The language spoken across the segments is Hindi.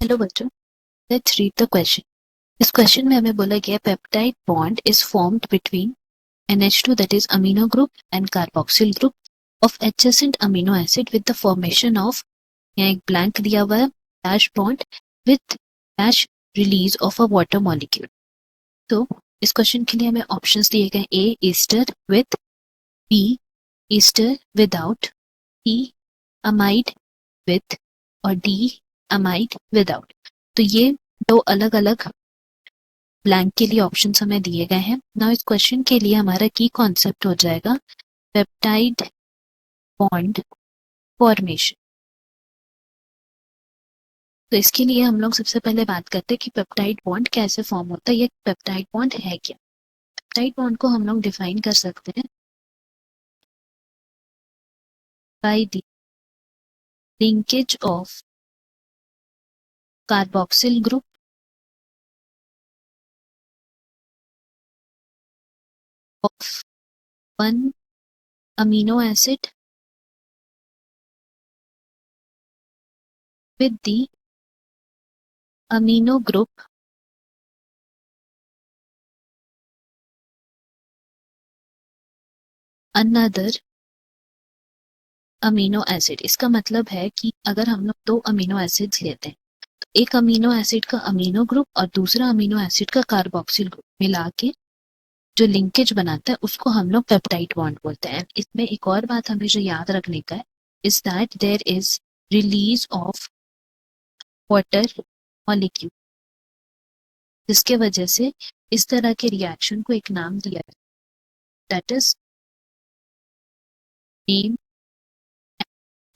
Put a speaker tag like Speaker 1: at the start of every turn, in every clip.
Speaker 1: हेलो बच्चों, लेट्स रीड द क्वेश्चन। इस क्वेश्चन में हमें बोला गया peptide bond is formed between NH2 that is amino group and carboxyl group of adjacent amino acid with the formation of, यहाँ एक ब्लैंक दिया हुआ है, dash bond with dash release of a water molecule। तो इस क्वेश्चन के लिए हमें ऑप्शंस दिए गए A Easter with, B Easter without, C amide with और D अमाइड विदाउट। तो ये दो अलग अलग ब्लैंक के लिए ऑप्शंस हमें दिए गए हैं। नाउ इस क्वेश्चन के लिए हमारा की कॉन्सेप्ट हो जाएगा पेप्टाइड बॉन्ड फॉर्मेशन। तो इसके लिए हम लोग सबसे पहले बात करते हैं कि पेप्टाइड बॉन्ड कैसे फॉर्म होता है, ये पेप्टाइड बॉन्ड है क्या। पेप्टाइड बॉन्ड को हम लोग डिफाइन कर सकते हैं by the linkage of carboxyl group of one amino acid with the amino group another amino acid. इसका मतलब है कि अगर हम लोग दो अमीनो एसिड्स लेते हैं तो एक अमीनो एसिड का अमीनो ग्रुप और दूसरा अमीनो एसिड का कार्बोक्सिल ग्रुप मिला के जो लिंकेज बनाता है उसको हम लोग पेप्टाइड बॉन्ड बोलते हैं। इसमें एक और बात हमें जो याद रखने का है is that there is release of water molecule, जिसके वजह से इस तरह के रिएक्शन को एक नाम दिया है, that is name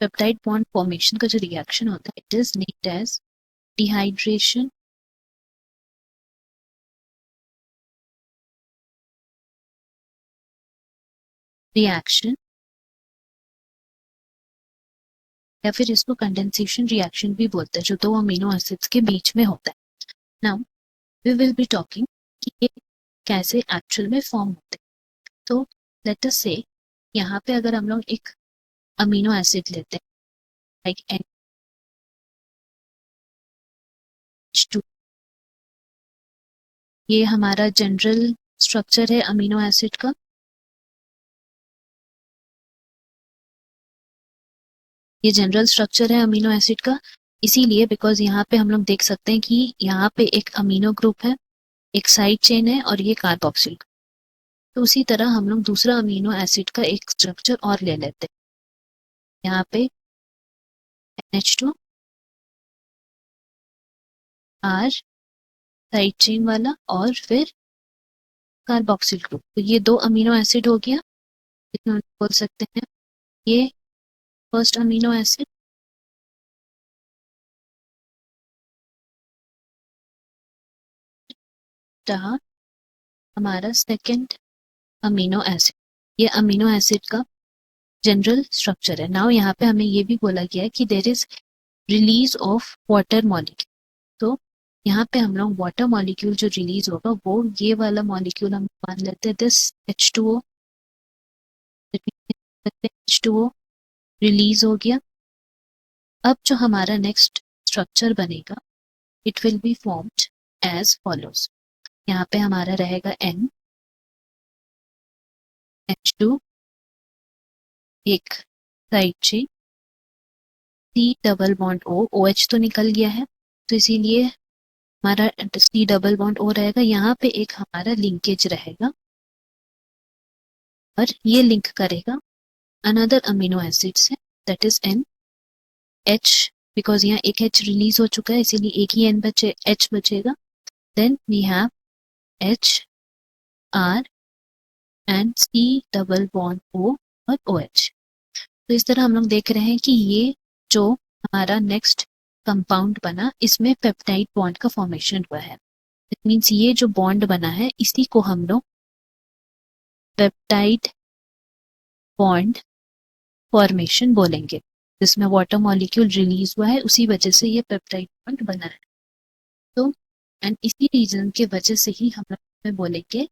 Speaker 1: peptide bond formation का जो रिएक्शन होता है it is named as dehydration reaction, या फिर इसको कंडेंसेशन रिएक्शन भी बोलते हैं, जो दो अमीनो एसिड्स के बीच में होता है। Now we will be talking कि ये कैसे एक्चुअल में फॉर्म होते हैं। तो लेट अस से यहाँ पे अगर हम लोग एक अमीनो एसिड लेते हैं लाइक NH2, ये हमारा जनरल स्ट्रक्चर है अमीनो एसिड का। ये जनरल स्ट्रक्चर है अमीनो एसिड का इसीलिए बिकॉज यहाँ पे हम लोग देख सकते हैं कि यहाँ पे एक अमीनो ग्रुप है, एक साइड चेन है और ये कार्बोक्सिल। तो उसी तरह हम लोग दूसरा अमीनो एसिड का एक स्ट्रक्चर और ले लेते हैं, यहाँ पे NH2 R साइड चेन वाला और फिर कार्बोक्सिल ग्रुप। तो ये दो अमीनो एसिड हो गया, इसमें हम बोल सकते हैं ये फर्स्ट अमीनो एसिड, रहा हमारा सेकंड अमीनो एसिड। ये अमीनो एसिड का जनरल स्ट्रक्चर है। नाउ यहाँ पे हमें ये भी बोला गया है कि there is release of water molecule. तो यहाँ पे हम लोग वाटर मॉलिक्यूल जो रिलीज होगा वो ये वाला मॉलिक्यूल हम मान लेते हैं दिस H2O। H2O रिलीज हो गया। अब जो हमारा नेक्स्ट स्ट्रक्चर बनेगा it will be formed as follows. यहाँ पे हमारा रहेगा NH2 एक side chain, C double bond O, OH तो निकल गया है तो इसीलिए हमारा C डबल बॉन्ड O रहेगा। यहाँ पे एक हमारा लिंकेज रहेगा और ये लिंक करेगा अनदर अमीनो एसिड से दैट इज NH, बिकॉज यहाँ एक H रिलीज हो चुका है इसीलिए एक ही H बचेगा। Then we have H R and C double bond O और OH। तो इस तरह हम लोग देख रहे हैं कि ये जो हमारा नेक्स्ट कंपाउंड बना इसमें पेप्टाइड बॉन्ड का फॉर्मेशन हुआ है। इट मीन्स ये जो बॉन्ड बना है इसी को हम लोग पेप्टाइड बॉन्ड फॉर्मेशन बोलेंगे, जिसमें वाटर मॉलिक्यूल रिलीज हुआ है उसी वजह से ये पेप्टाइड बॉन्ड बना है। तो एंड इसी रीजन के वजह से ही हम लोग बोलेंगे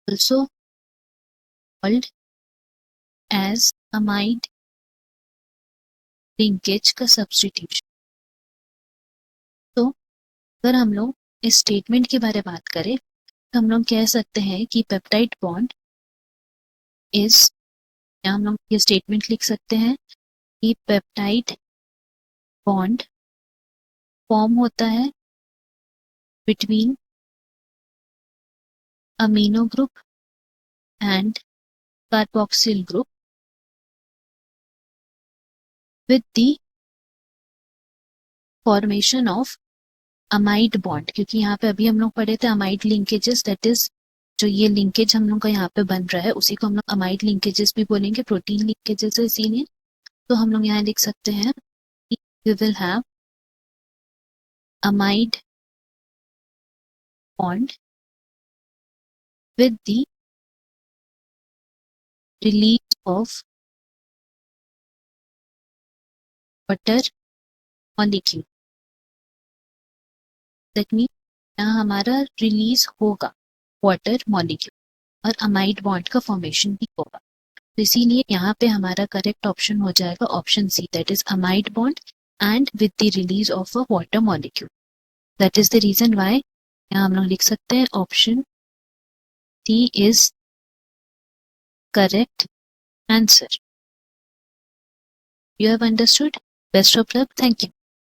Speaker 1: also called as amide linkage का सब्स्टिट्यूशन। तो अगर हम लोग इस स्टेटमेंट के बारे में बात करें तो हम लोग कह सकते हैं कि पेप्टाइड बॉन्ड इज, या हम लोग ये स्टेटमेंट लिख सकते हैं कि पेप्टाइड बॉन्ड फॉर्म होता है between amino group and carboxyl group with the formation of amide bond, क्योंकि यहाँ पे अभी हम लोग पढ़े थे amide linkages, that is जो ये लिंकेज हम लोग का यहाँ पे बन रहा है उसी को हम लोग amide linkages भी बोलेंगे, प्रोटीन linkages है इसीलिए। तो हम लोग यहाँ लिख सकते हैं we will have amide bond with the release of water molecule, that means यहाँ हमारा रिलीज होगा वाटर मॉलिक्यूल और अमाइड बॉन्ड का फॉर्मेशन भी होगा। तो इसीलिए यहाँ पे हमारा करेक्ट ऑप्शन हो जाएगा option C, that is amide bond and with the release of a water molecule. That is the reason why यहाँ हम लोग लिख सकते हैं option C is correct answer. You have understood? Best of luck. Thank you.